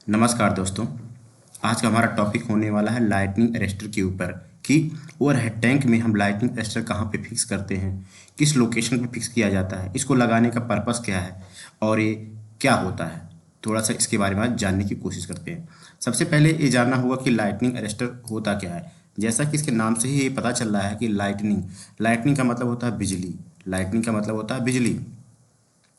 नमस्कार दोस्तों। आज का हमारा टॉपिक होने वाला है लाइटनिंग अरेस्टर के ऊपर कि ओवरहेड टैंक में हम लाइटनिंग अरेस्टर कहाँ पे फिक्स करते हैं, किस लोकेशन पे फिक्स किया जाता है, इसको लगाने का पर्पस क्या है और ये क्या होता है। थोड़ा सा इसके बारे में आज जानने की कोशिश करते हैं। सबसे पहले ये जानना होगा कि लाइटनिंग अरेस्टर होता क्या है। जैसा कि इसके नाम से ही ये पता चल रहा है कि लाइटनिंग लाइटनिंग का मतलब होता है बिजली, लाइटनिंग का मतलब होता है बिजली,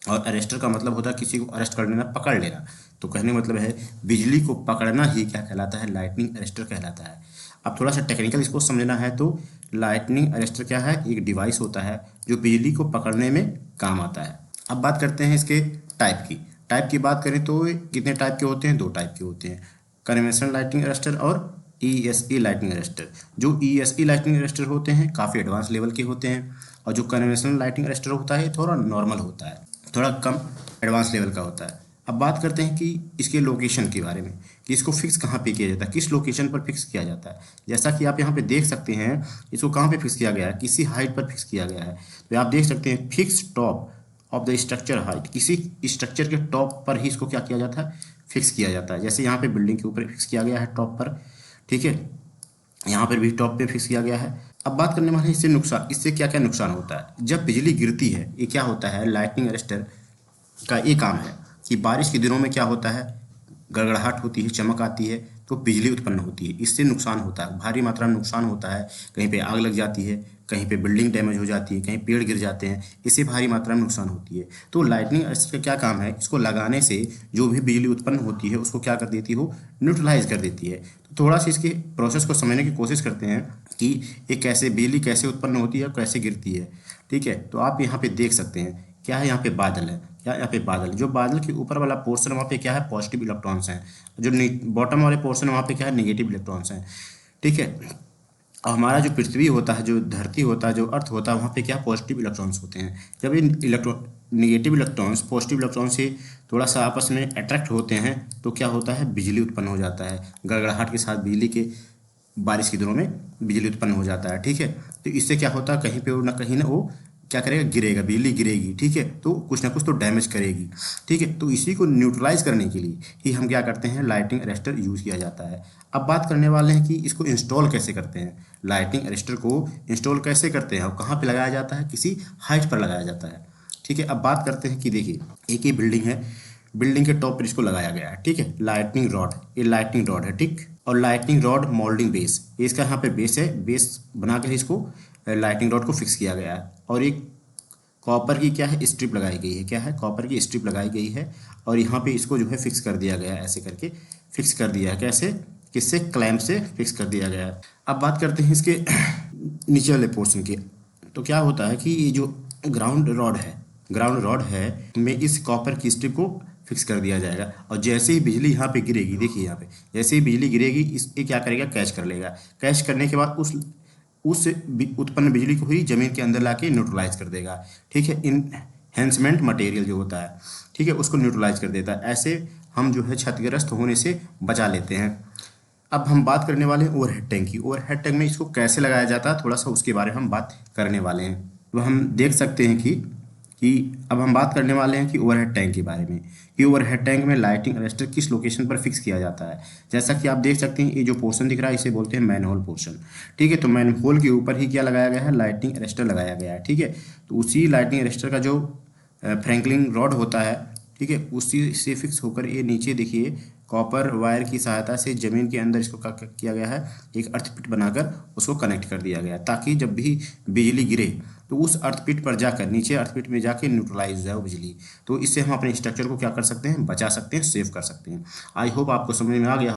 और अरेस्टर का मतलब होता है किसी को अरेस्ट कर लेना, पकड़ लेना। तो कहने का मतलब है बिजली को पकड़ना ही क्या कहलाता है, लाइटनिंग अरेस्टर कहलाता है। अब थोड़ा सा टेक्निकल इसको समझना है तो लाइटनिंग अरेस्टर क्या है, एक डिवाइस होता है जो बिजली को पकड़ने में काम आता है। अब बात करते हैं इसके टाइप की बात करें तो कितने टाइप के होते हैं, दो टाइप के होते हैं, कन्वेंशनल लाइटनिंग अरेस्टर और ईएसई लाइटनिंग अरेस्टर। जो ईएसई लाइटनिंग अरेस्टर होते हैं काफ़ी एडवांस लेवल के होते हैं, और जो कन्वेंशनल लाइटनिंग अरेस्टर होता है थोड़ा नॉर्मल होता है, थोड़ा कम एडवांस लेवल का होता है। अब बात करते हैं कि इसके लोकेशन के बारे में कि इसको फिक्स कहाँ पे किया जाता है, किस लोकेशन पर फिक्स किया जाता है। जैसा कि आप यहाँ पे देख सकते हैं इसको कहाँ पे फिक्स किया गया है, किसी हाइट पर फिक्स किया गया है। तो आप देख सकते हैं fix top of the structure height, किसी स्ट्रक्चर के टॉप पर ही इसको क्या किया जाता है, फिक्स किया जाता है। जैसे यहाँ पे बिल्डिंग के ऊपर फिक्स किया गया है टॉप पर, ठीक है, यहाँ पर भी टॉप पे फिक्स किया गया है। अब बात करने वाले हैं इससे नुकसान, इससे क्या क्या नुकसान होता है। जब बिजली गिरती है ये क्या होता है, लाइटनिंग अरेस्टर का ये काम है कि बारिश के दिनों में क्या होता है, गड़गड़ाहट होती है, चमक आती है तो बिजली उत्पन्न होती है, इससे नुकसान होता है, भारी मात्रा में नुकसान होता है। कहीं पे आग लग जाती है, कहीं पे बिल्डिंग डैमेज हो जाती है, कहीं पेड़ गिर जाते हैं, इससे भारी मात्रा में नुकसान होती है। तो लाइटनिंग अरेस्टर का क्या काम है, इसको लगाने से जो भी बिजली उत्पन्न होती है उसको क्या कर देती हो, न्यूट्रलाइज कर देती है। तो थोड़ा सा इसके प्रोसेस को समझने की कोशिश करते हैं कि ये कैसे बिजली कैसे उत्पन्न होती है और कैसे गिरती है। ठीक है, तो आप यहाँ पे देख सकते हैं क्या है, यहाँ पे बादल है, क्या यहाँ पे बादल, जो बादल के ऊपर वाला पोर्शन वहाँ पे क्या है, पॉजिटिव इलेक्ट्रॉन्स हैं, जो बॉटम वाले पोर्शन वहाँ पे क्या है, नेगेटिव इलेक्ट्रॉन्स हैं। ठीक है, और हमारा जो पृथ्वी होता है, जो धरती होता है, जो अर्थ होता है, वहाँ पे क्या पॉजिटिव इलेक्ट्रॉन्स होते हैं। जब ये नेगेटिव इलेक्ट्रॉन्स पॉजिटिव इलेक्ट्रॉन से थोड़ा सा आपस में अट्रैक्ट होते हैं तो क्या होता है, बिजली उत्पन्न हो जाता है, गड़गड़ाहट के साथ बिजली के, बारिश के दिनों में बिजली उत्पन्न हो जाता है। ठीक है, तो इससे क्या होता है, कहीं पे ना कहीं ना वो क्या करेगा, गिरेगा, बिजली गिरेगी। ठीक है, तो कुछ ना कुछ तो डैमेज करेगी। ठीक है, तो इसी को न्यूट्रलाइज करने के लिए ही हम क्या करते हैं, लाइटनिंग अरेस्टर यूज़ किया जाता है। अब बात करने वाले हैं कि इसको इंस्टॉल कैसे करते हैं, लाइटनिंग अरेस्टर को इंस्टॉल कैसे करते हैं और कहाँ पे लगाया जाता है, किसी हाइट पर लगाया जाता है। ठीक है, अब बात करते हैं कि देखिए एक ही बिल्डिंग है, बिल्डिंग के टॉप पर इसको लगाया गया है। ठीक है, लाइटनिंग रॉड, ये लाइटनिंग रॉड है, ठीक, और लाइटनिंग रॉड मोल्डिंग बेस, ये इसका यहाँ पे बेस है, बेस बना कर इसको लाइटनिंग रॉड को फिक्स किया गया है। और एक कॉपर की क्या है, स्ट्रिप लगाई गई है, क्या है, कॉपर की स्ट्रिप लगाई गई है, और यहाँ पे इसको जो है फिक्स कर दिया गया है, ऐसे करके फिक्स कर दिया है। कैसे, किससे, क्लैंप से फिक्स कर दिया गया है। अब बात करते हैं इसके नीचे वाले पोर्शन की। तो क्या होता है कि ये जो ग्राउंड रॉड है में इस कॉपर की स्ट्रिप को फिक्स कर दिया जाएगा, और जैसे ही बिजली यहाँ पे गिरेगी, देखिए यहाँ पे जैसे ही बिजली गिरेगी ये क्या करेगा, कैच कर लेगा। कैच करने के बाद उस उत्पन्न बिजली को ही जमीन के अंदर लाके न्यूट्रलाइज कर देगा। ठीक है, इनहेंसमेंट मटेरियल जो होता है, ठीक है, उसको न्यूट्रलाइज कर देता है। ऐसे हम जो है क्षतिग्रस्त होने से बचा लेते हैं। अब हम बात करने वाले हैं ओवरहेड टैंक की। ओवरहेड टैंक में इसको कैसे लगाया जाता है, थोड़ा सा उसके बारे में हम बात करने वाले हैं। तो हम देख सकते हैं कि अब हम बात करने वाले हैं कि ओवरहेड टैंक के बारे में, कि ओवरहेड टैंक में लाइटिंग अरेस्टर किस लोकेशन पर फिक्स किया जाता है। जैसा कि आप देख सकते हैं ये जो पोर्शन दिख रहा है इसे बोलते हैं मैनहोल पोर्शन। ठीक है, तो मैनहोल के ऊपर ही क्या लगाया गया है, लाइटिंग अरेस्टर लगाया गया है। ठीक है, तो उसी लाइटिंग अरेस्टर का जो फ्रैंकलिंग रॉड होता है, ठीक है, उसी से फिक्स होकर ये नीचे देखिए कॉपर वायर की सहायता से ज़मीन के अंदर इसको क्या किया गया है, एक अर्थपिट बनाकर उसको कनेक्ट कर दिया गया है, ताकि जब भी बिजली गिरे तो उस अर्थपिट पर जाकर, नीचे अर्थपिट में जाके न्यूट्रलाइज हो जाए वो बिजली। तो इससे हम अपने स्ट्रक्चर को क्या कर सकते हैं, बचा सकते हैं, सेव कर सकते हैं। आई होप आपको समझ में आ गया।